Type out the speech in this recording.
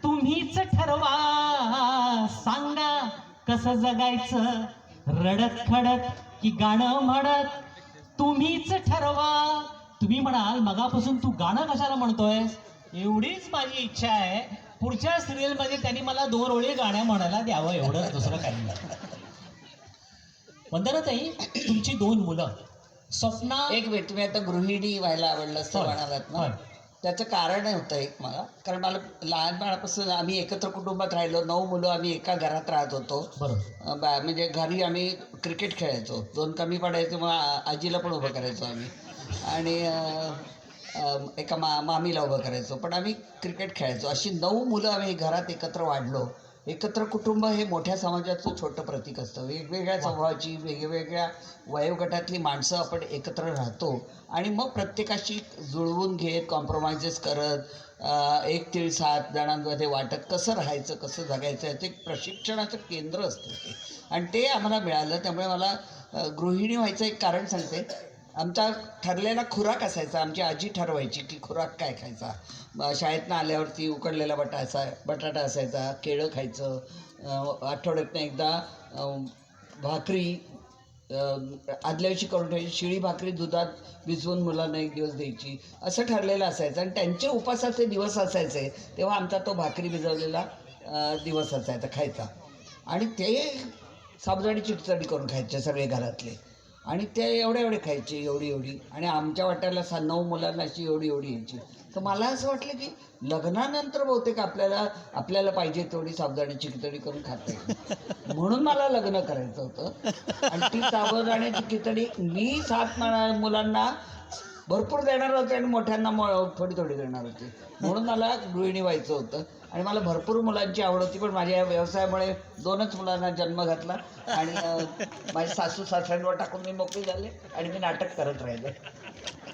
तुम्हीच ठरवा, सांगा कसं जगायचं, रडत खडत की गाणं म्हणत, तुम्हीच ठरवा. तुम्ही म्हणाल मगापासून तू गाणं कशाला म्हणतोय, एवढीच माझी इच्छा आहे, पुढच्या सिरियल मध्ये त्यांनी मला 2 ओळी गाणं म्हणायला द्यावं, एवढंच, दुसरं काही नाही. वंदनाताई, तुमची 2 मुलं स्वप्ना. एक मिनिट, तुम्ही आता गृहिणी व्हायला आवडलं असं होय, म्हणालात ना, होय. त्याचं कारण होतं एक मला, कारण मला लहानपणापासून आम्ही एकत्र कुटुंबात राहिलो, 9 मुलं आम्ही एका घरात राहत होतो. बरोबर. म्हणजे घरी आम्ही क्रिकेट खेळायचो, 2 कमी पडायचे मग आजीला पण उभं करायचो आम्ही, आणि एका मामीला उभं करायचो, पण आम्ही क्रिकेट खेळायचो. अशी 9 मुलं आम्ही घरात एकत्र वाढलो. एकत्र कुटुंब हे मोठ्या समाजाचं छोटं प्रतीक असतं. वेगवेगळ्या स्वभावाची, वेगवेगळ्या वयोगटातली माणसं आपण एकत्र राहतो आणि मग प्रत्येकाशी जुळवून घेत, कॉम्प्रोमाइजेस करत, 1 तीळ 7 जणांमध्ये वाटत कसं राहायचं, कसं जगायचं, याचं एक प्रशिक्षणाचं केंद्र असतं ते, आणि ते आम्हाला मिळालं. त्यामुळे मला गृहिणी व्हायचं एक कारण सांगते. आमचा ठरलेला खुराक असायचा, आमची आजी ठरवायची की खुराक काय खायचा. शाळेतनं आल्यावरती उकडलेला बटाटा असायचा, केळं खायचं, आठवड्यातनं एकदा भाकरी आदल्या दिवशी करून ठेवायची, शिळी भाकरी दुधात भिजवून मुलांना 1 दिवस द्यायची, असं ठरलेलं असायचं. आणि त्यांचे उपासाचे दिवस असायचे तेव्हा आमचा तो भाकरी भिजवलेला दिवस असायचा खायचा, आणि ते साबुदाण्याची खिचडी करून खायचे सगळे घरातले, आणि ते एवढे खायचे, एवढी, आणि आमच्या वाट्याला 9 मुलांना अशी एवढी यायची. तर मला असं वाटलं की लग्नानंतर बहुतेक आपल्याला पाहिजे तेवढी साबुदाण्याची खिचडी करून खाता येईल, म्हणून मला लग्न करायचं होतं. आणि ती साबुदाण्याची खिचडी मी 7 मुलांना भरपूर देणार होते आणि मोठ्यांना थोडी देणार होते, म्हणून मला गृहिणी व्हायचं होतं. आणि मला भरपूर मुलांची आवड होती, पण माझ्या या व्यवसायामुळे 2च मुलांना जन्म घातला, आणि माझ्या सासू सासऱ्यांवर टाकून मी मोकळी झाले आणि मी नाटक करत राहिले.